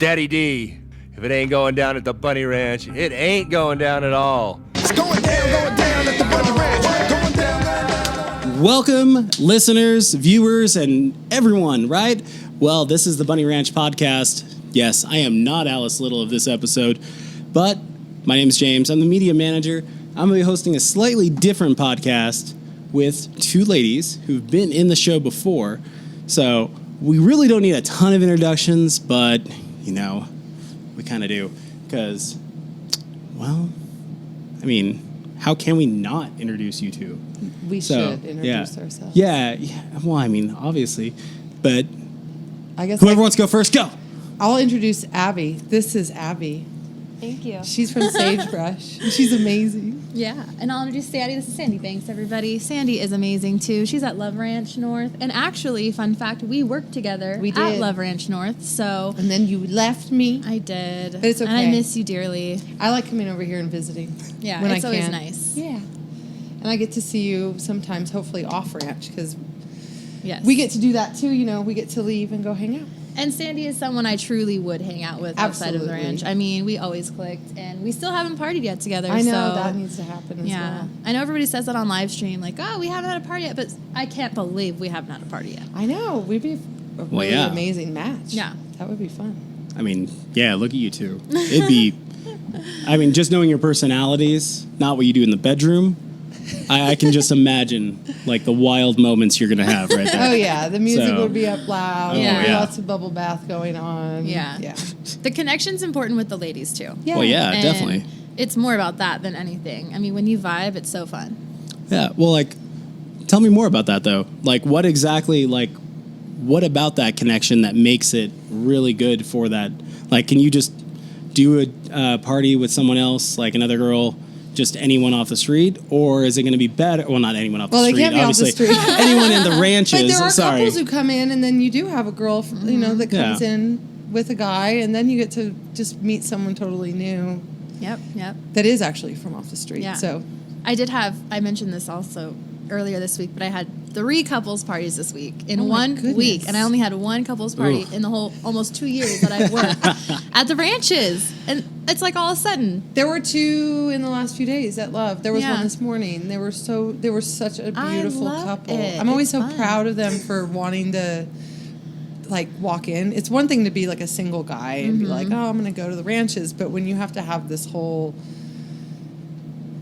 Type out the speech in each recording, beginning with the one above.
Daddy D. If it ain't going down at the Bunny Ranch, it ain't going down at all. It's going down at the Bunny Ranch. Going down. Welcome, listeners, viewers, and everyone, right? Well, this is the Bunny Ranch podcast. Yes, I am not Alice Little of this episode, but my name is James. I'm the media manager. I'm going to be hosting a slightly different podcast with two ladies who've been in the show before. So we really don't need a ton of introductions, but, you know, we kind of do. Because, well, I mean, how can we not introduce you two? We should introduce ourselves. Yeah. Well, I mean, obviously. But I guess whoever wants to go first, go. I'll introduce Abby. This is Abby. Thank you. She's from Sagebrush. She's amazing. Yeah, and I'll introduce Sandi. This is Sandi Benks, everybody. Sandi is amazing, too. She's at BunnyRanch North. And actually, fun fact, we worked together at BunnyRanch North. So and then you left me. I did. But it's okay. And I miss you dearly. I like coming over here and visiting. Yeah, when it's I always can. nice. Yeah. And I get to see you sometimes, hopefully off ranch, because yes, we get to do that, too. You know, we get to leave and go hang out. And Sandi is someone I truly would hang out with outside of the ranch. I mean, we always clicked, and we still haven't partied yet together. I know, so, that needs to happen as well. I know everybody says that on live stream, like, oh, we haven't had a party yet, but I can't believe we haven't had a party yet. I know. We'd be a really amazing match. Yeah. That would be fun. I mean, yeah, look at you two. It'd be, I mean, just knowing your personalities, not what you do in the bedroom, I can just imagine, like, the wild moments you're going to have right there. Oh, yeah. The music would be up loud. Yeah. Lots of bubble bath going on. Yeah. The connection's important with the ladies, too. Yeah. Well, yeah, And definitely. It's more about that than anything. I mean, when you vibe, it's so fun. Yeah, well, like, tell me more about that, though. Like, what exactly, like, what about that connection that makes it really good for that? Like, can you just do a party with someone else, like another girl, just anyone off the street, or is it going to be better? Well, not anyone off the street, they can't be obviously. off the street. Anyone in the ranches. But there are sorry. couples who come in, and then you do have a girl, you know, that comes in with a guy, and then you get to just meet someone totally new. Yep. That is actually from off the street. Yeah. So I mentioned this also earlier this week, but I had 3 couples parties this week in my 1 week, and I only had 1 couples party in the whole almost 2 years that I've worked at the ranches, and it's like all of a sudden there were 2 in the last few days at Love. There was one this morning. They were such a beautiful couple. I'm always so proud of them for wanting to like walk in. It's one thing to be like a single guy and be like, oh, I'm going to go to the ranches, but when you have to have this whole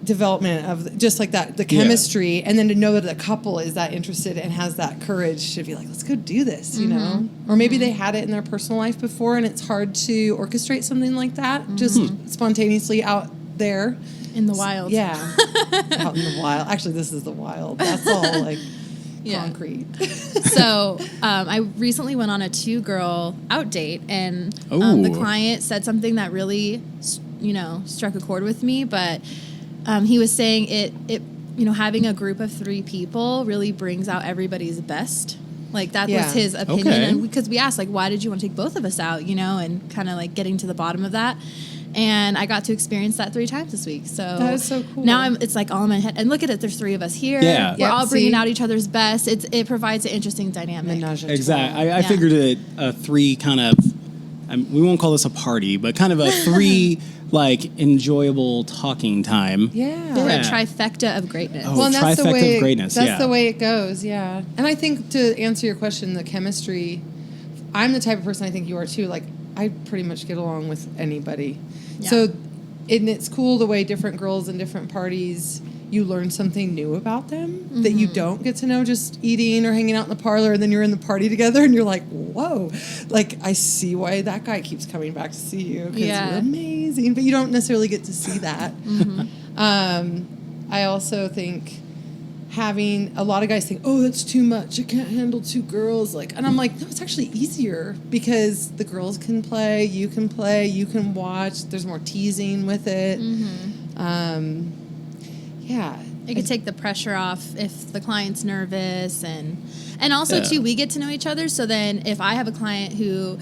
development of just like that, the chemistry, and then to know that a couple is that interested and has that courage to be like, let's go do this, you know? Or maybe they had it in their personal life before and it's hard to orchestrate something like that just spontaneously out there. in the wild. Yeah. Out in the wild. Actually, this is the wild. That's all like concrete. So I recently went on a 2-girl out date, and the client said something that really, struck a chord with me, but he was saying it having a group of 3 people really brings out everybody's best. Like, that was his opinion. Okay. And because we asked, like, why did you want to take both of us out, and kind of, like, getting to the bottom of that. And I got to experience that 3 times this week. So that is so cool. Now it's, like, all in my head. And look at it, there's 3 of us here. Yeah. We're all bringing out each other's best. It provides an interesting dynamic. Exactly. I figured it a 3 kind of, we won't call this a party, but kind of a 3 like enjoyable talking time. Yeah. They're a trifecta of greatness. Oh, well, that's the way of greatness. That's the way it goes. Yeah. And I think, to answer your question, the chemistry, I'm the type of person, I think you are too, like, I pretty much get along with anybody. Yeah. So, and it's cool the way different girls in different parties, you learn something new about them that you don't get to know just eating or hanging out in the parlor, and then you're in the party together and you're like, whoa, like, I see why that guy keeps coming back to see you because you're amazing, but you don't necessarily get to see that. I also think having a lot of guys think, oh, that's too much, I can't handle 2 girls, like, and I'm like, no, it's actually easier because the girls can play, you can watch, there's more teasing with it. Yeah. It could take the pressure off if the client's nervous, and also too, we get to know each other. So then if I have a client who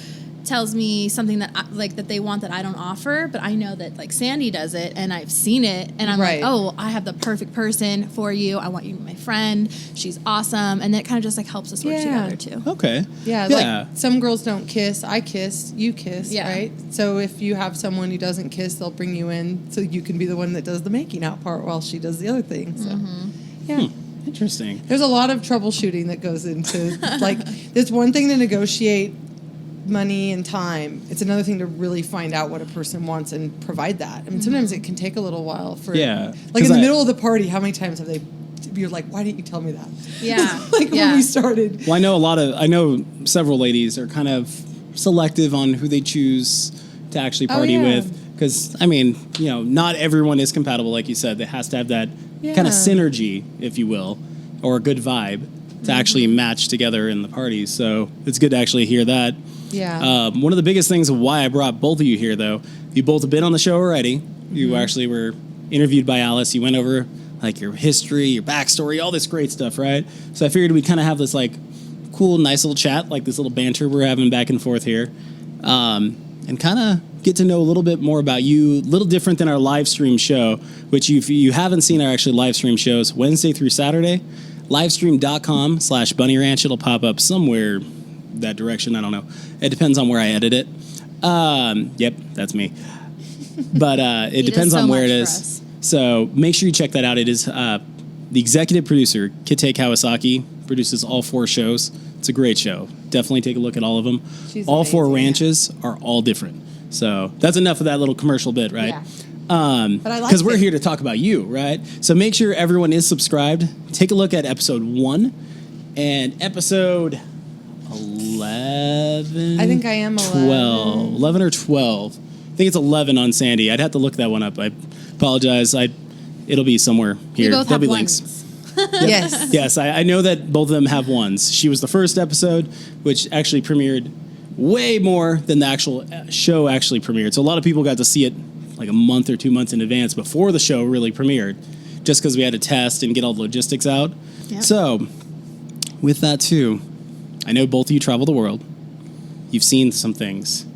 tells me something that that they want that I don't offer, but I know that like Sandi does it and I've seen it and I'm like, oh, I have the perfect person for you. I want you to be my friend. She's awesome. And that kind of just like helps us work together too. Okay. Yeah, like some girls don't kiss. I kiss, you kiss, right? So if you have someone who doesn't kiss, they'll bring you in so you can be the one that does the making out part while she does the other thing. So, yeah. Interesting. There's a lot of troubleshooting that goes into, like, there's one thing to negotiate money and time. It's another thing to really find out what a person wants and provide that. I mean, sometimes it can take a little while for, like in the middle of the party, how many times have you're like, why didn't you tell me that? Yeah. When we started. Well, I know several ladies are kind of selective on who they choose to actually party with. Because, I mean, not everyone is compatible, like you said. There has to have that kind of synergy, if you will, or a good vibe to actually match together in the party. So it's good to actually hear that. Yeah. One of the biggest things of why I brought both of you here, though, you both have been on the show already. You actually were interviewed by Alice. You went over like your history, your backstory, all this great stuff, right? So I figured we'd kind of have this like cool, nice little chat, like this little banter we're having back and forth here, and kind of get to know a little bit more about you. A little different than our live stream show, which if you haven't seen our actually live stream shows, Wednesday through Saturday, livestream.com/BunnyRanch. It'll pop up somewhere that direction. I don't know. It depends on where I edit it. Yep, that's me. But it depends on where it is. So make sure you check that out. It is the executive producer, Kite Kawasaki, produces all 4 shows. It's a great show. Definitely take a look at all of them. All 4 ranches are all different. So that's enough of that little commercial bit, right? Yeah. Because we're here to talk about you, right? So make sure everyone is subscribed. Take a look at episode 1 and episode 11. I think I am 12. 11 or 12. I think it's 11 on Sandi. I'd have to look that one up. I apologize. It'll be somewhere here. There'll be links. Yes. Yes, I know that both of them have ones. She was the first episode, which actually premiered way more than the actual show actually premiered. So a lot of people got to see it like a month or 2 months in advance before the show really premiered, just because we had to test and get all the logistics out. Yep. So with that too, I know both of you travel the world. You've seen some things,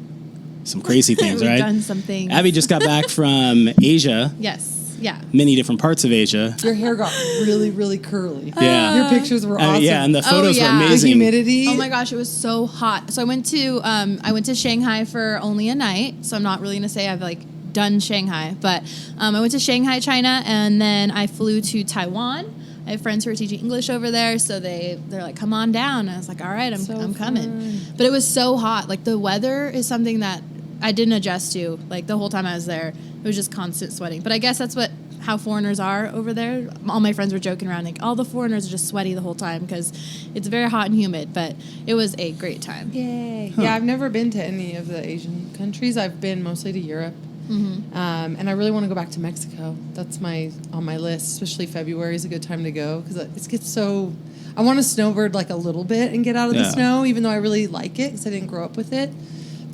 some crazy things, We've right? done some things. Abby just got back from Asia. Yes. Yeah. Many different parts of Asia. Your hair got really, really curly. Yeah. Your pictures were awesome. Yeah, and the photos were amazing. The humidity. Oh my gosh, it was so hot. So I went to Shanghai for only a night. So I'm not really gonna say I've like done Shanghai, but I went to Shanghai, China, and then I flew to Taiwan. I have friends who are teaching English over there, so they're like, come on down. And I was like, all right, I'm coming. But it was so hot. Like the weather is something that I didn't adjust to. Like the whole time I was there, it was just constant sweating. But I guess that's how foreigners are over there. All my friends were joking around, like all the foreigners are just sweaty the whole time because it's very hot and humid. But it was a great time. Yay! Huh. Yeah, I've never been to any of the Asian countries. I've been mostly to Europe. And I really want to go back to Mexico. That's on my list. Especially February is a good time to go because it gets so. I want to snowbird like a little bit and get out of the snow, even though I really like it because I didn't grow up with it.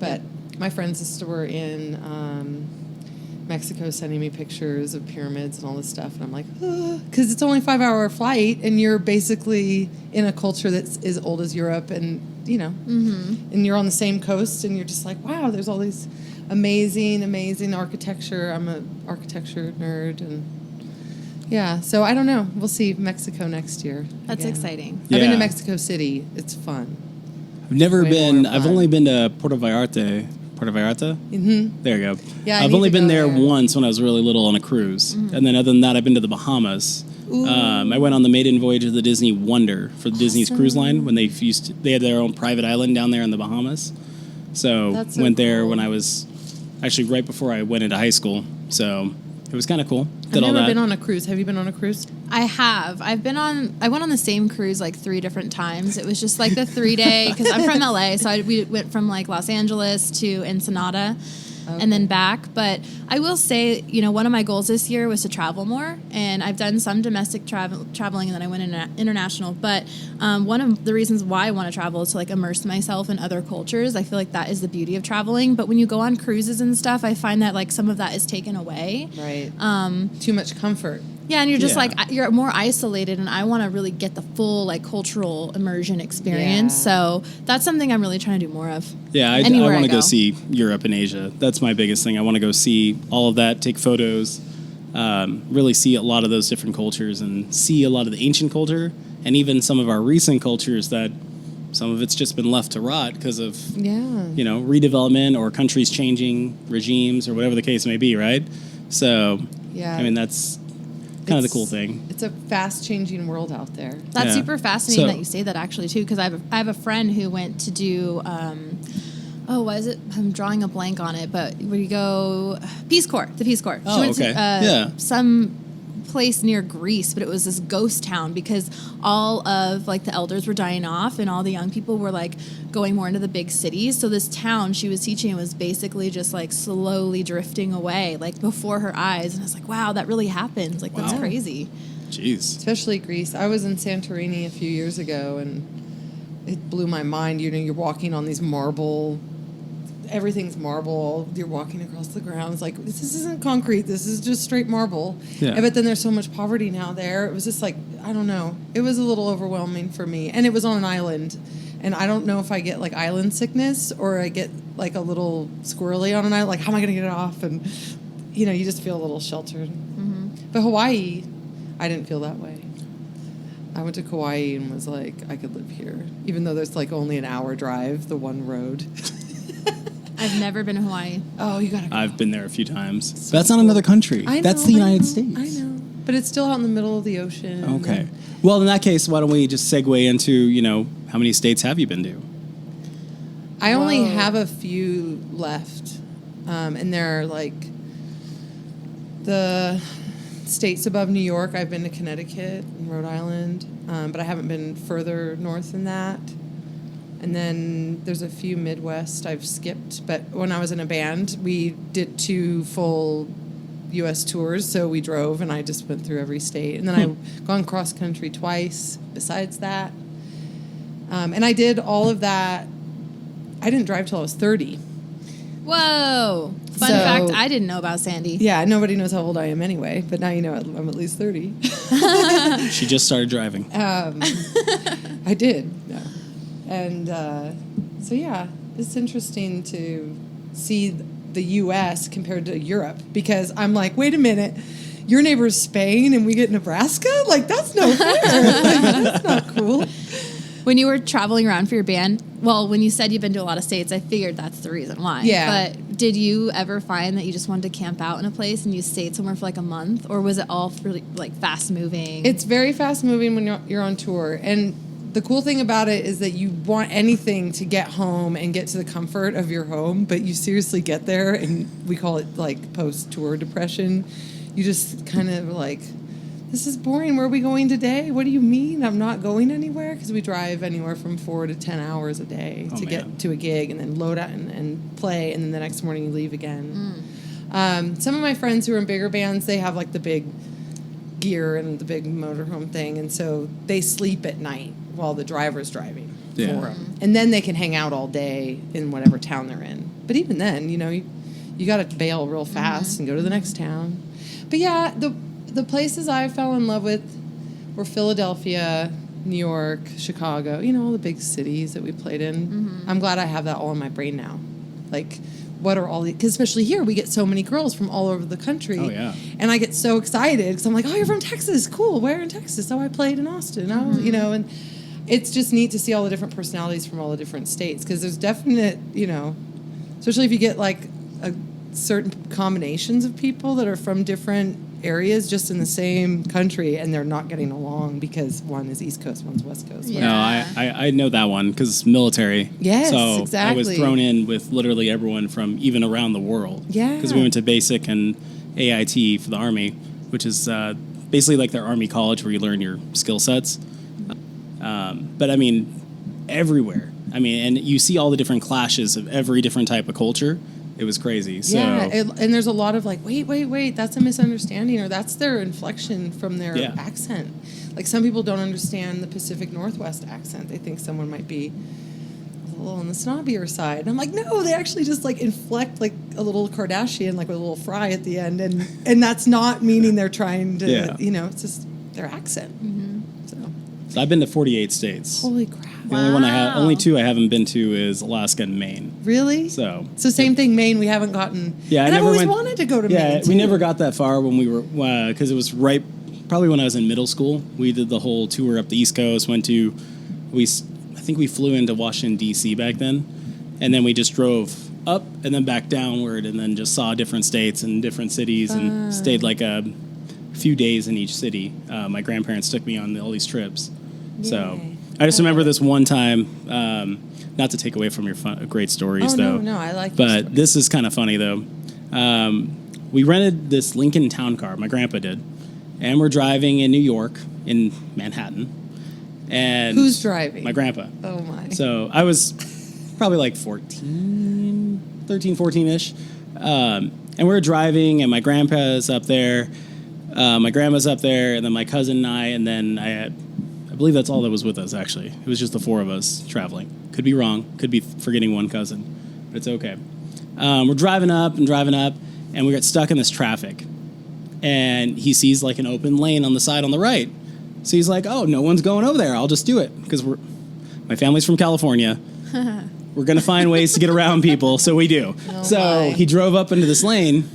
But my friend's sister were in Mexico, sending me pictures of pyramids and all this stuff, and I'm like, because it's only a 5-hour flight, and you're basically in a culture that's as old as Europe, and and you're on the same coast, and you're just like, wow, there's all these amazing architecture. I'm an architecture nerd, and so I don't know. We'll see Mexico next year. That's exciting. Yeah. I've been to Mexico City. It's fun. I've never been. I've only been to Puerto Vallarta. Mm-hmm. There you go. Yeah, I've only been there once when I was really little on a cruise, and then other than that, I've been to the Bahamas. I went on the maiden voyage of the Disney Wonder for the Disney's cruise line when they had their own private island down there in the Bahamas. So went there when I was actually right before I went into high school. So it was kind of cool. I've never been on a cruise. Have you been on a cruise? I have. I went on the same cruise like 3 different times. It was just like the 3-day, because I'm from LA, so we went from like Los Angeles to Ensenada and then back. But I will say, one of my goals this year was to travel more, and I've done some domestic traveling, and then I went international. But one of the reasons why I want to travel is to like immerse myself in other cultures. I feel like that is the beauty of traveling. But when you go on cruises and stuff, I find that like some of that is taken away. Right. Too much comfort. Yeah, and you're just Yeah. like, you're more isolated, and I want to really get the full, like, cultural immersion experience. Yeah. So that's something I'm really trying to do more of. Yeah, I Anywhere want to I go go. see Europe and Asia. That's my biggest thing. I want to go see all of that, take photos, really see a lot of those different cultures and see a lot of the ancient culture and even some of our recent cultures that some of it's just been left to rot because of, redevelopment or countries changing regimes or whatever the case may be, right? So, Yeah. I mean, that's kind of the cool thing. It's a fast-changing world out there. That's Yeah. super fascinating So- that you say that, actually, too, because I have a friend who went to do, what is it? I'm drawing a blank on it, but where you go, Peace Corps, the Peace Corps. Oh, She went okay. to Yeah. some place near Greece, but it was this ghost town because all of, like, the elders were dying off and all the young people were, like, going more into the big cities. So this town she was teaching was basically just, like, slowly drifting away, like, before her eyes. And I was like, wow, that really happens. Like, that's Wow. crazy. Jeez. Especially Greece. I was in Santorini a few years ago, and it blew my mind. You're walking on these marble. Everything's marble. You're walking across the ground. It's like, this isn't concrete. This is just straight marble. Yeah. But then there's so much poverty now there. It was just like, I don't know. It was a little overwhelming for me. And it was on an island. And I don't know if I get, like, island sickness or I get, like, a little squirrely on an island. Like, how am I going to get it off? And, you just feel a little sheltered. Mm-hmm. But Hawaii, I didn't feel that way. I went to Kauai and was like, I could live here. Even though there's, like, only an hour drive, the one road. I've never been to Hawaii. Oh, you gotta go. I've been there a few times. That's not another country. I know, That's the I United know, States. I know. But it's still out in the middle of the ocean. Okay. and- Well, in that case, why don't we just segue into, how many states have you been to? I only Whoa. have a few left. And they're like the states above New York. I've been to Connecticut and Rhode Island, but I haven't been further north than that. And then there's a few Midwest I've skipped. But when I was in a band, we did 2 full U.S. tours. So we drove, and I just went through every state. And then I've gone cross country twice besides that. And I did all of that. I didn't drive till I was 30. Whoa. Fun So- fact, I didn't know about Sandy. Yeah, nobody knows how old I am anyway, but now you know I'm at least 30. She just started driving. I did. No. And so, yeah, it's interesting to see the U.S. compared to Europe because I'm like, wait a minute, your neighbor's Spain and we get Nebraska? Like, that's no fair. Like, that's not cool. When you were traveling around for your band, well, when you said you've been to a lot of states, I figured that's the reason why. Yeah. But did you ever find that you just wanted to camp out in a place and you stayed somewhere for like a month? Or was it all really like fast moving? It's very fast moving when you're on tour. And the cool thing about it is that you want anything to get home and get to the comfort of your home, but you seriously get there, and we call it like post-tour depression. You just kind of like, this is boring. Where are we going today? What do you mean I'm not going anywhere? Because we drive anywhere from 4 to 10 hours a day to get to a gig and then load out and play, and then the next morning you leave again. Some of my friends who are in bigger bands, they have like the big gear and the big motorhome thing, and so they sleep at night while the driver's driving for them. And then they can hang out all day in whatever town they're in. But even then, you got to bail real fast and go to the next town. But yeah, the places I fell in love with were Philadelphia, New York, Chicago, all the big cities that we played in. I'm glad I have that all in my brain now. Like, what are all the, because especially here, we get so many girls from all over the country. Oh, yeah. And I get so excited because I'm like, oh, you're from Texas. Cool. Where in Texas? Oh, I played in Austin. Oh, and it's just neat to see all the different personalities from all the different states because there's definite, especially if you get like a certain combinations of people that are from different areas just in the same country and they're not getting along because one is East Coast, one's West Coast. Yeah. No, I know that one because military. Yes, so exactly. I was thrown in with literally everyone from even around the world. Yeah. Because we went to basic and AIT for the Army, which is basically like their Army college where you learn your skill sets. But I mean, everywhere. I mean, and you see all the different clashes of every different type of culture. It was crazy. So, Yeah, and there's a lot of like, wait, that's a misunderstanding, or that's their inflection from their accent. Like some people don't understand the Pacific Northwest accent. They think someone might be a little on the snobbier side. And I'm like, no, they actually just like inflect like a little Kardashian, like with a little fry at the end. And that's not meaning they're trying to, it's just their accent. So I've been to 48 states. Holy crap. The only two I haven't been to is Alaska and Maine. Really? So same thing, Maine, we haven't gotten. Yeah, and I've always wanted to go to Maine. Yeah, we never got that far when we were, because it was probably when I was in middle school. We did the whole tour up the East Coast, I think we flew into Washington, D.C. back then, and then we just drove up and then back downward and then just saw different states and different cities and stayed like a few days in each city. My grandparents took me on all these trips. Yay. So I just remember this one time, not to take away from your great stories, though. No, I like But this is kind of funny, though. We rented this Lincoln Town Car, my grandpa did, and we're driving in New York, in Manhattan. And who's driving? My grandpa. Oh, my. So I was probably like 13, 14-ish. And we're driving, and my grandpa's up there, my grandma's up there, and then my cousin and I then I believe that's all that was with us, actually. It was just the four of us traveling. Could be wrong. Could be forgetting one cousin. But it's okay. We're driving up, and we get stuck in this traffic. And he sees like an open lane on the side on the right. So he's like, oh, no one's going over there. I'll just do it. Because my family's from California. We're going to find ways to get around people, so we do. He drove up into this lane.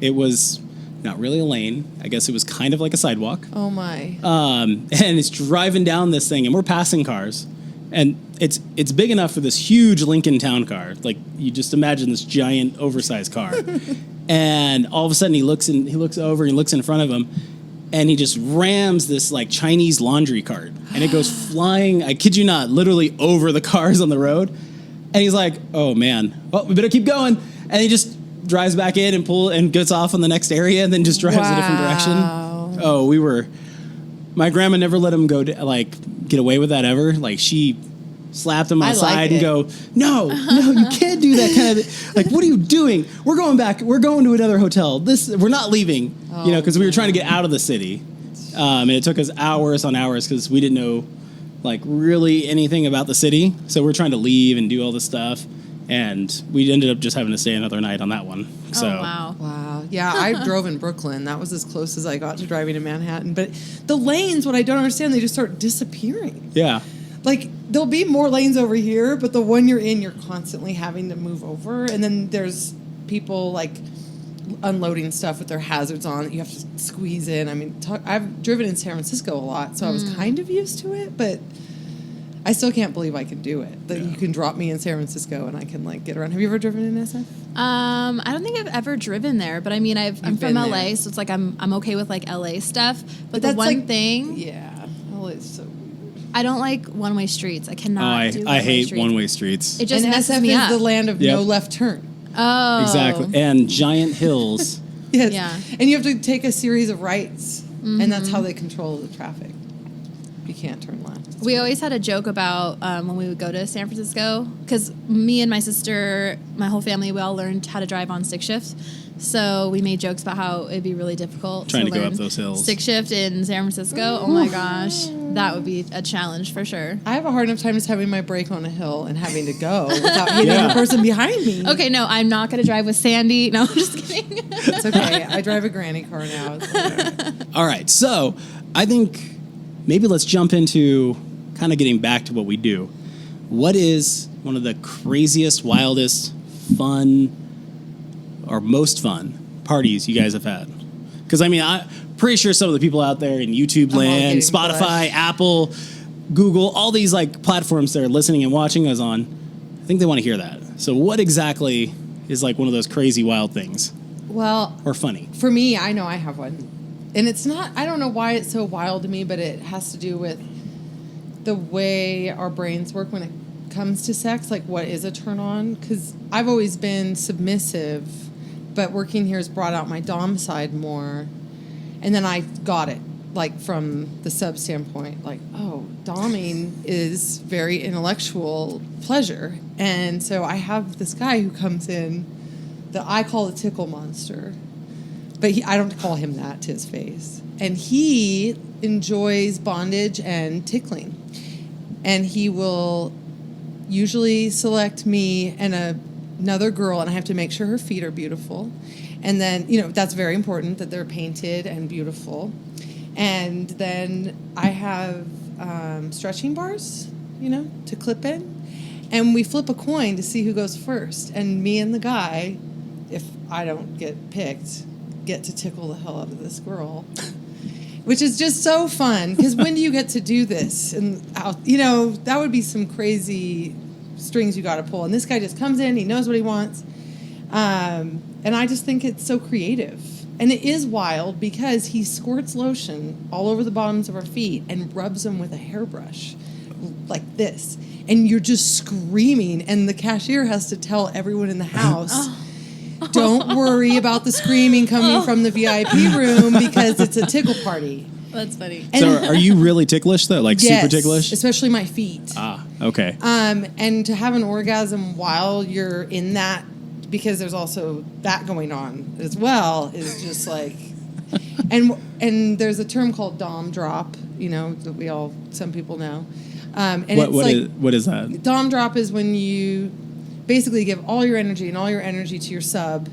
It was not really a lane. I guess it was kind of like a sidewalk. Oh, my. And it's driving down this thing, and we're passing cars. And it's big enough for this huge Lincoln Town Car. Like, you just imagine this giant, oversized car. And all of a sudden, he looks over, he looks in front of him, and he just rams this, like, Chinese laundry cart. And it goes flying, I kid you not, literally over the cars on the road. And he's like, oh, man. Well, we better keep going. And he just drives back in and gets off on the next area and then just drives a different direction. Oh, my grandma never let him get away with that ever. Like, she slapped him on the side and go, no, you can't do that kind of, like, what are you doing? We're going back. We're going to another hotel. We're not leaving, because we were trying to get out of the city. And it took us hours on hours because we didn't know, like, really anything about the city. So we're trying to leave and do all this stuff. And we ended up just having to stay another night on that one. So. Oh, wow. Wow. Yeah, I drove in Brooklyn. That was as close as I got to driving in Manhattan. But the lanes, what I don't understand, they just start disappearing. Yeah. Like, there'll be more lanes over here, but the one you're in, you're constantly having to move over. And then there's people, like, unloading stuff with their hazards on that you have to squeeze in. I mean, I've driven in San Francisco a lot, so I was kind of used to it, but I still can't believe I can do it. That you can drop me in San Francisco and I can, like, get around. Have you ever driven in SF? I don't think I've ever driven there, but I mean, I'm from LA, there. So it's like I'm okay with like LA stuff. But the one thing, yeah, LA is so weird. I don't like one-way streets. I cannot do one-way I hate streets. one-way streets. It just and messes SF me is up. the land of no left turn. Oh, exactly, and giant hills. Yes. Yeah. And you have to take a series of rights, and that's how they control the traffic. You can't turn left. We always had a joke about when we would go to San Francisco, because me and my sister, my whole family, we all learned how to drive on stick shift. So we made jokes about how it'd be really difficult trying to go learn up those hills. Stick shift in San Francisco. Oh my gosh, that would be a challenge for sure. I have a hard enough time just having my brake on a hill and having to go without hitting the person behind me. Okay, no, I'm not going to drive with Sandy. No, I'm just kidding. It's okay. I drive a granny car now. All right, so I think maybe let's jump into kind of getting back to what we do. What is one of the craziest, wildest, fun, or most fun parties you guys have had? Because, I mean, I'm pretty sure some of the people out there in YouTube land, Spotify, Apple, Google, all these, like, platforms they're listening and watching us on, I think they want to hear that. So what exactly is, like, one of those crazy, wild things? Well, or funny? For me, I know I have one. And it's not, I don't know why it's so wild to me, but it has to do with the way our brains work when it comes to sex, like what is a turn on? Because I've always been submissive, but working here has brought out my dom side more. And then I got it, like from the sub standpoint, like, oh, doming is very intellectual pleasure. And so I have this guy who comes in that I call the tickle monster. But I don't call him that to his face. And he enjoys bondage and tickling. And he will usually select me and another girl, and I have to make sure her feet are beautiful. And then, that's very important that they're painted and beautiful. And then I have stretching bars, to clip in. And we flip a coin to see who goes first. And me and the guy, if I don't get picked, get to tickle the hell out of this girl. Which is just so fun, because when do you get to do this? And, that would be some crazy strings you got to pull. And this guy just comes in, he knows what he wants. And I just think it's so creative. And it is wild because he squirts lotion all over the bottoms of our feet and rubs them with a hairbrush like this. And you're just screaming, and the cashier has to tell everyone in the house, don't worry about the screaming coming from the VIP room because it's a tickle party. That's funny. So are you really ticklish, though? Like, yes, super ticklish? Especially my feet. Ah, okay. And to have an orgasm while you're in that, because there's also that going on as well, is just like... and there's a term called Dom drop, that some people know. And what is that? Dom drop is when you basically give all your energy to your sub,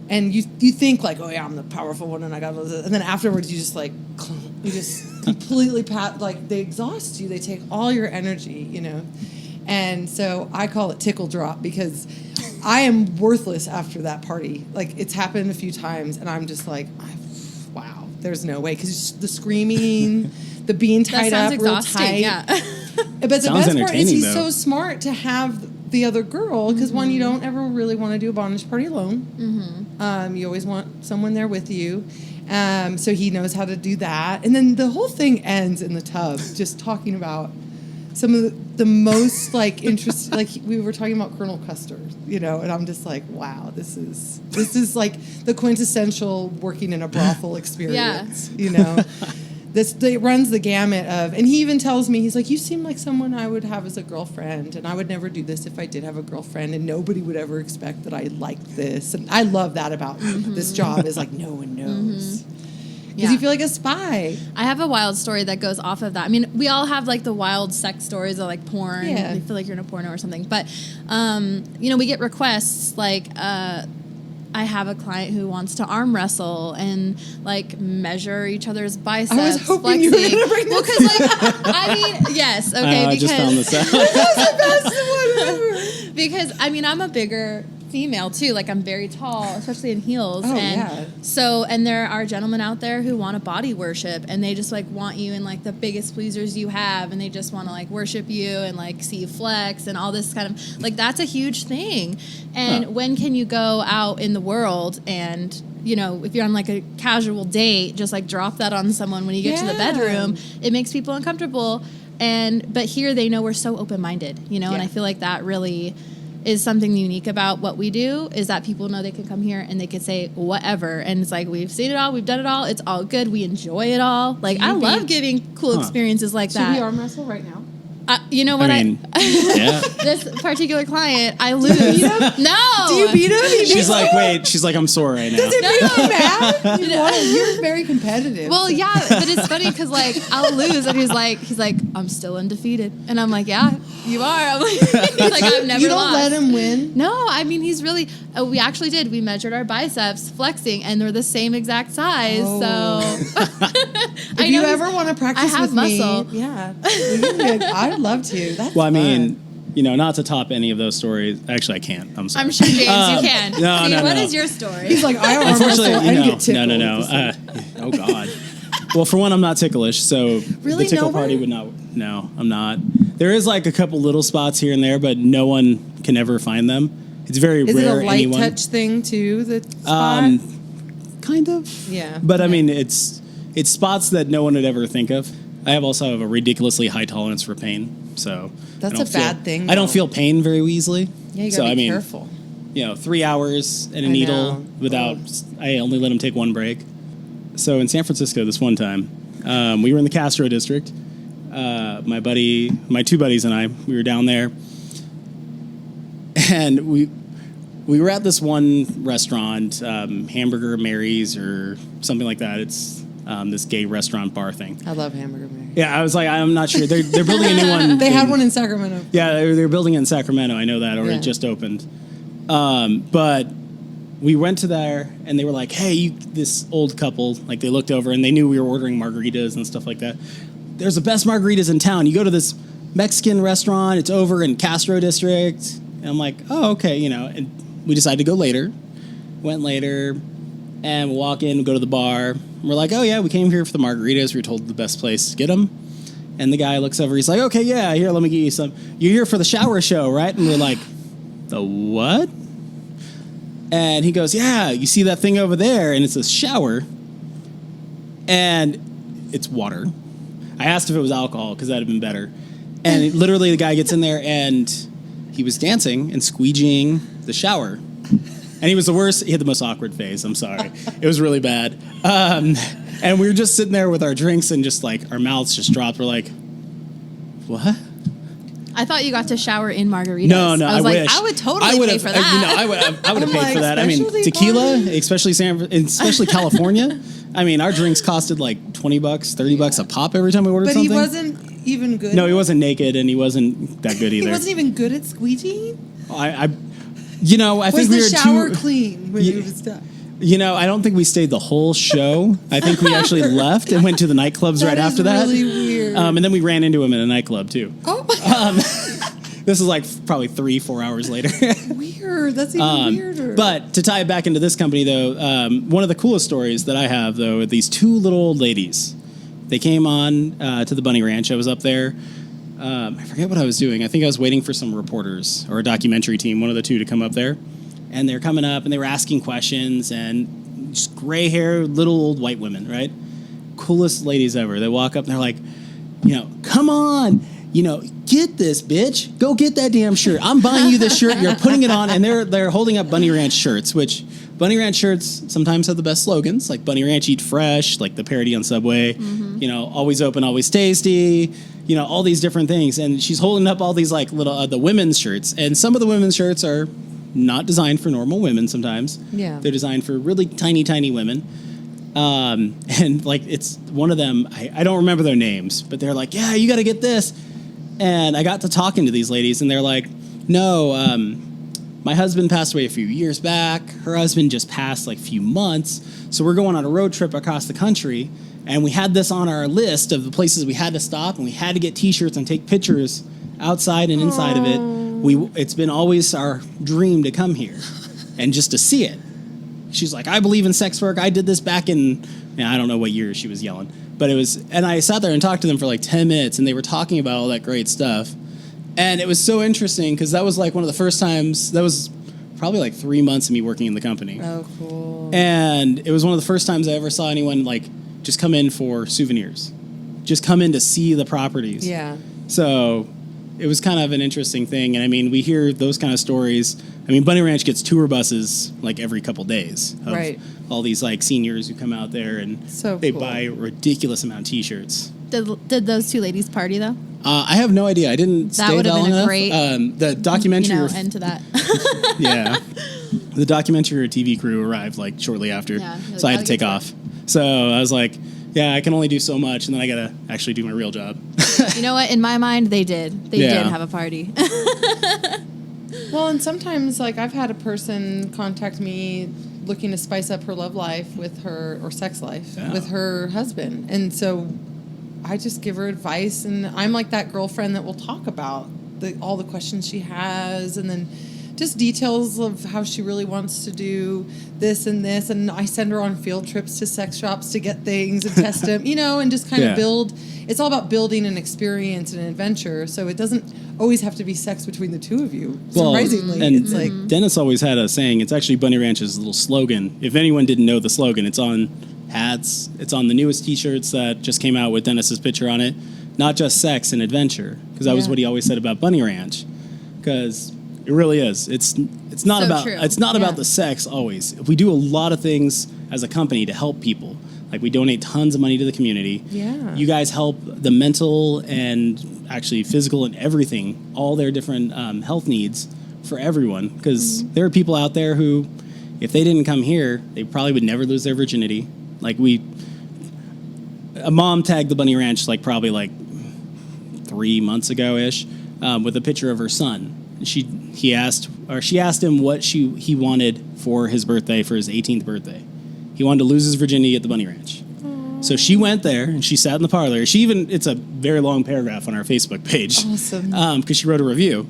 and you think like, oh yeah, I'm the powerful one, and I got all this, and then afterwards you just completely they exhaust you. They take all your energy, and so I call it tickle drop because I am worthless after that party. Like, it's happened a few times, and I'm just like, wow, there's no way, because the screaming, the being tied up real tight. Yeah. But the Sounds best part is he's though. so smart to have the other girl, because one, you don't ever really want to do a bondage party alone. Mm-hmm. You always want someone there with you. So he knows how to do that. And then the whole thing ends in the tub, just talking about some of the most interesting, like we were talking about Colonel Custer, and I'm just like, wow, this is like the quintessential working in a brothel experience, It runs the gamut of, and he even tells me, he's like, you seem like someone I would have as a girlfriend, and I would never do this if I did have a girlfriend, and nobody would ever expect that I liked this. And I love that about this job, is like, no one knows. Because you feel like a spy. I have a wild story that goes off of that. I mean, we all have the wild sex stories of porn. Yeah. You feel like you're in a porno or something. But, we get requests I have a client who wants to arm wrestle and measure each other's biceps. I was hoping flexing. you were going to bring well, because yes, okay, I because just found this out. That's the best one ever. because I'm a bigger female too. I'm very tall, especially in heels. Oh, and yeah. So, and there are gentlemen out there who want to body worship, and they just want you in the biggest pleasers you have, and they just want to worship you and see you flex and all this kind of that's a huge thing. And when can you go out in the world and if you're on a casual date, just drop that on someone when you get to the bedroom? It makes people uncomfortable. But here they know we're so open-minded, and I feel like that really is something unique about what we do, is that people know they can come here and they can say whatever, and it's we've seen it all, we've done it all, it's all good, we enjoy it all. I love giving cool experiences like that. Should we arm wrestle right now? You know what? Yeah. This particular client, I lose. No. Do you beat him? She's like, I'm sore right now. Does it make you mad? You're very competitive. Well, yeah, but it's funny because I'll lose, and he's like, I'm still undefeated, and I'm like, yeah, you are. I'm like, he's like, I've never you don't lost. let him win. No, I mean, he's really. We actually did. We measured our biceps flexing, and they're the same exact size. Oh. So, if you ever want to practice I have with muscle. me, yeah, I'd love to. That's Well, I mean, fun. not to top any of those stories. Actually, I can't. I'm sorry. I'm sure, James, you can. No, See, no, what no. is your story? He's like, I arm wrestle Unfortunately, and get tickled. no. Oh God. Well, for one, I'm not ticklish, so Really? the tickle Nowhere? party would not. No, I'm not. There is a couple little spots here and there, but no one can ever find them. It's very Is rare. it a light anyone. touch thing too? The spot. Kind of. Yeah. But I mean, it's spots that no one would ever think of. I also have a ridiculously high tolerance for pain, so That's I don't a bad thing, I don't though. feel pain very easily. Yeah, you gotta be careful. 3 hours and a I needle know. without. I only let them take one break. So in San Francisco, this one time, we were in the Castro district. My two buddies and I, we were down there, and we were at this one restaurant, Hamburger Mary's or something like that. It's this gay restaurant bar thing. I love Hamburger Mary. Yeah, I was like, I'm not sure. They're building a new one. They had one in Sacramento. Yeah, they're building it in Sacramento. I know that, or Yeah. it just opened. But we went to there, and they were like, hey, this old couple, like they looked over, and they knew we were ordering margaritas and stuff like that. There's the best margaritas in town. You go to this Mexican restaurant. It's over in Castro District. And I'm like, oh, okay, And we decided to go later. Went later, and we walk in, go to the bar. And we're like, oh, yeah, we came here for the margaritas. We were told the best place to get them. And the guy looks over. He's like, okay, yeah, here, let me get you some. You're here for the shower show, right? And we're like, the what? And he goes, yeah, you see that thing over there? And it's a shower. And it's water. I asked if it was alcohol because that would have been better. And literally the guy gets in there and he was dancing and squeegeeing the shower. And he was the worst. He had the most awkward face. I'm sorry. It was really bad. And we were just sitting there with our drinks and just like our mouths just dropped. We're like, what? I thought you got to shower in margaritas. No, I was like, wish. I would totally pay for that. I would have paid like, for that. I mean, specialty tequila, bar? especially California. I mean, our drinks costed like $20, $30 a pop every time we ordered But something. he wasn't even good. No, he wasn't naked, and he wasn't that good either. He wasn't even good at squeegeeing. I Was think we the were shower too. clean when he was done? I don't think we stayed the whole show. I think we actually left and went to the nightclubs right after that. Really weird. And then we ran into him in a nightclub too. Oh my God. This is like probably 3-4 hours later. Weird. That's even weirder. But to tie it back into this company, though, one of the coolest stories that I have, though, are these two little old ladies. They came on to the BunnyRanch. I was up there. I forget what I was doing. I think I was waiting for some reporters or a documentary team, one of the two, to come up there. And they're coming up, and they were asking questions, and just gray hair, little old white women, right? Coolest ladies ever. They walk up, and they're like, come on. Get this, bitch. Go get that damn shirt. I'm buying you this shirt. You're putting it on. And they're holding up BunnyRanch shirts, which BunnyRanch shirts sometimes have the best slogans, like BunnyRanch Eat Fresh, like the parody on Subway, always open, always tasty, all these different things. And she's holding up all these like little, the women's shirts. And some of the women's shirts are not designed for normal women sometimes. Yeah. They're designed for really tiny, tiny women. And like, it's one of them, I don't remember their names, but they're like, yeah, you got to get this. And I got to talking to these ladies, and they're like, no, my husband passed away a few years back. Her husband just passed like a few months. So we're going on a road trip across the country, and we had this on our list of the places we had to stop, and we had to get T-shirts and take pictures outside and inside of it. It's been always our dream to come here and just to see it. She's like, I believe in sex work. I did this back in, I don't know what year she was yelling. But and I sat there and talked to them for like 10 minutes, and they were talking about all that great stuff. And it was so interesting because that was like one of the first times, that was probably like 3 months of me working in the company. Oh, cool. And it was one of the first times I ever saw anyone like just come in for souvenirs, just come in to see the properties. Yeah. So it was kind of an interesting thing. And I mean, we hear those kind of stories. I mean, BunnyRanch gets tour buses like every couple days of all these like seniors who come out there, and they buy a ridiculous amount of T-shirts. Did those two ladies party though? I have no idea. I didn't stay would have long been a enough. great, the documentary end to that. Yeah, the documentary or TV crew arrived like shortly after, so I had to take off. So I was like, yeah, I can only do so much, and then I gotta actually do my real job. You know what? In my mind, they did. They did have a party. Well, and sometimes, like, I've had a person contact me looking to spice up her love life with her, or sex life, with her husband. And so I just give her advice, and I'm like that girlfriend that will talk about all the questions she has, and then just details of how she really wants to do this and this. And I send her on field trips to sex shops to get things and test them, and just kind of build. It's all about building an experience and an adventure. So it doesn't always have to be sex between the two of you. Surprisingly, and it's like Dennis always had a saying. It's actually BunnyRanch's little slogan. If anyone didn't know the slogan, it's on hats. It's on the newest T-shirts that just came out with Dennis's picture on it. Not just sex and adventure, because that was what he always said about BunnyRanch. Because it really is. It's not about about the sex always. We do a lot of things as a company to help people. Like, we donate tons of money to the community. Yeah. You guys help the mental and actually physical and everything, all their different health needs for everyone. Because there are people out there who, if they didn't come here, they probably would never lose their virginity. Like, a mom tagged the Bunny Ranch like probably like 3 months ago ish with a picture of her son. She asked him what he wanted for his birthday, for his 18th birthday. He wanted to lose his virginity at the Bunny Ranch. So she went there and she sat in the parlor. It's a very long paragraph on our Facebook page. Awesome. Because she wrote a review.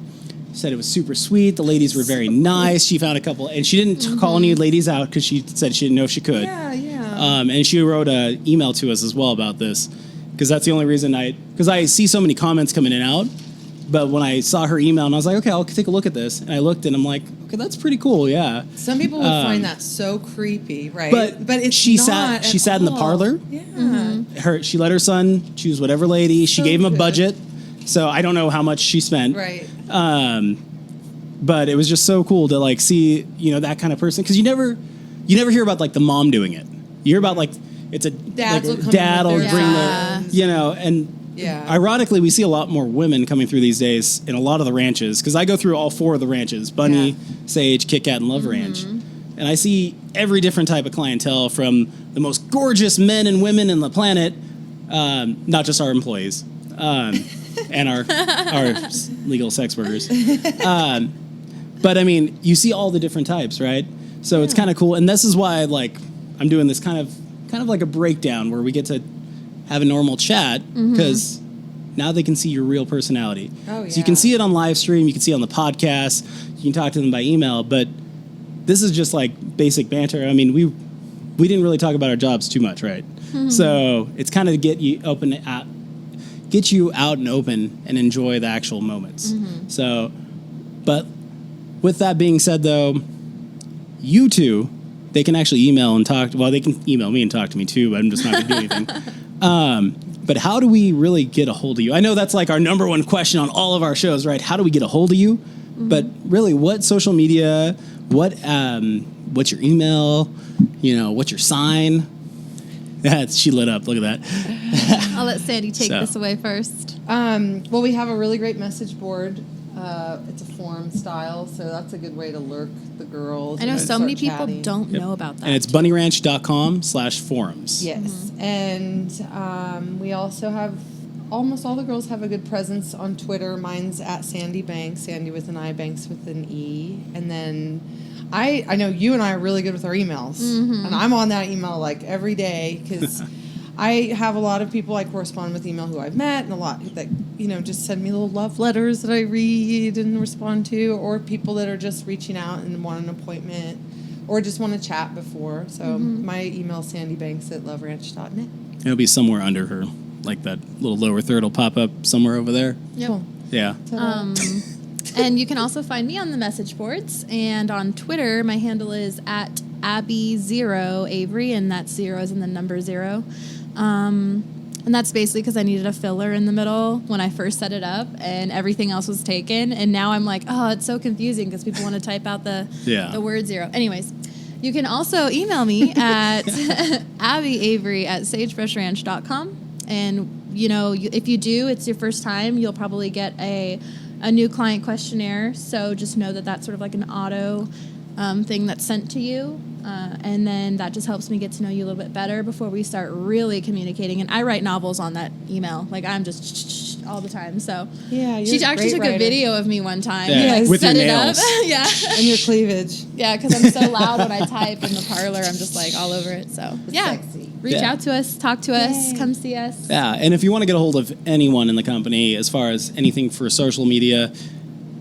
Said it was super sweet. The ladies were very nice. She found a couple, and she didn't call any ladies out because she said she didn't know if she could. Yeah. And she wrote an email to us as well about this, because that's the only reason because I see so many comments coming in and out. But when I saw her email, and I was like, okay, I'll take a look at this. And I looked, and I'm like, okay, that's pretty cool, yeah. Some people would find that so creepy, right? But it's she not sat in the parlor. Yeah. She let her son choose whatever lady. She So gave him a good. budget, so I don't know how much she spent. Right. But it was just so cool to like see, that kind of person, because you never hear about like the mom doing it. You hear about like it's a Dads will come dad in will with bring their the, and Yeah. ironically we see a lot more women coming through these days in a lot of the ranches, because I go through all 4 of the ranches: Bunny, Sage, Kit Kat, and Love Ranch, and I see every different type of clientele, from the most gorgeous men and women in the planet, not just our employees, and our legal sex workers. But I mean, you see all the different types, right? So it's kind of cool, and this is why I'm doing this kind of like a breakdown where we get to have a normal chat, because now they can see your real personality. Oh, So you can yeah. see it on live stream, you can see it on the podcast, you can talk to them by email, but this is just like basic banter. I mean, we didn't really talk about our jobs too much, right? So it's kind of to get you out and open and enjoy the actual moments. So, but with that being said, though, you two, they can actually email and talk. Well, they can email me and talk to me too, but I'm just not going to do anything. But how do we really get a hold of you? I know that's like our number one question on all of our shows, right? How do we get a hold of you? But really, what social media? What's your email? What's your sign? She lit up. Look at that. I'll let Sandy take So. this away first. Well, we have a really great message board. It's a forum style, so that's a good way to lurk the girls. I know and so start many people chatting. don't know about that. And it's bunnyranch.com/forums. Yes, and we also have almost all the girls have a good presence on Twitter. Mine's at Sandi Benks, Sandy with an I, Banks with an E, and then I know you and I are really good with our emails, and I'm on that email like every day because I have a lot of people I correspond with email who I've met, and a lot that just send me little love letters that I read and respond to, or people that are just reaching out and want an appointment, or just want to chat before. So my email is SandiBenks@loveranch.net. It'll be somewhere under her, like that little lower third will pop up somewhere over there. Yep. Yeah. And you can also find me on the message boards, and on Twitter, my handle is at AbbyAvery, and that's 0 as in the number 0. And that's basically because I needed a filler in the middle when I first set it up, and everything else was taken. And now I'm like, oh, it's so confusing because people want to type out the word 0. Anyways, you can also email me at AbbyAvery@sagebrushranch.com. And, if you do, it's your first time, you'll probably get a new client questionnaire. So just know that that's sort of like an auto thing that's sent to you. And then that just helps me get to know you a little bit better before we start really communicating. And I write novels on that email. Like, I'm just all the time. So Yeah, she you're a actually great took a writer. video of me one time. Yeah, and, with your set it nails. up. Yeah. And your cleavage. Yeah, because I'm so loud when I type in the parlor. I'm just like all over it. So, yeah. Sexy. Reach Yeah. out to us, talk to us, Yay. come see us. Yeah, and if you want to get a hold of anyone in the company as far as anything for social media,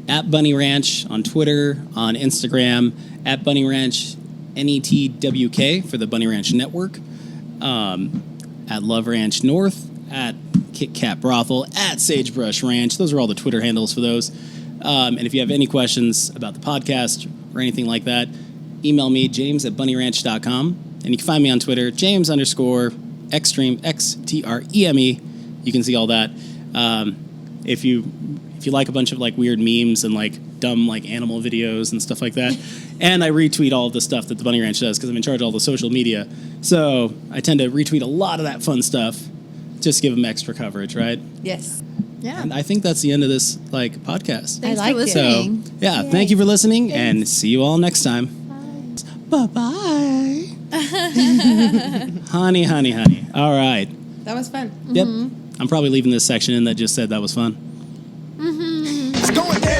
at Bunny Ranch on Twitter, on Instagram, at Bunny Ranch NETWK for the Bunny Ranch Network, at Love Ranch North, at Kit Kat Brothel, at Sagebrush Ranch. Those are all the Twitter handles for those. And if you have any questions about the podcast or anything like that, email me, james@bunnyranch.com. And you can find me on Twitter, James_Extreme, XTREME. You can see all that. If you like a bunch of like weird memes and like dumb like animal videos and stuff like that, and I retweet all of the stuff that the Bunny Ranch does because I'm in charge of all the social media. So I tend to retweet a lot of that fun stuff, just give them extra coverage, right? Yes. Yeah. And I think that's the end of this like podcast. Thanks liked for it. So listening. yeah, thank you for listening, and see you all next time. Bye bye. Honey. All right. That was fun. Yep. I'm probably leaving this section in that just said that was fun. It's going down.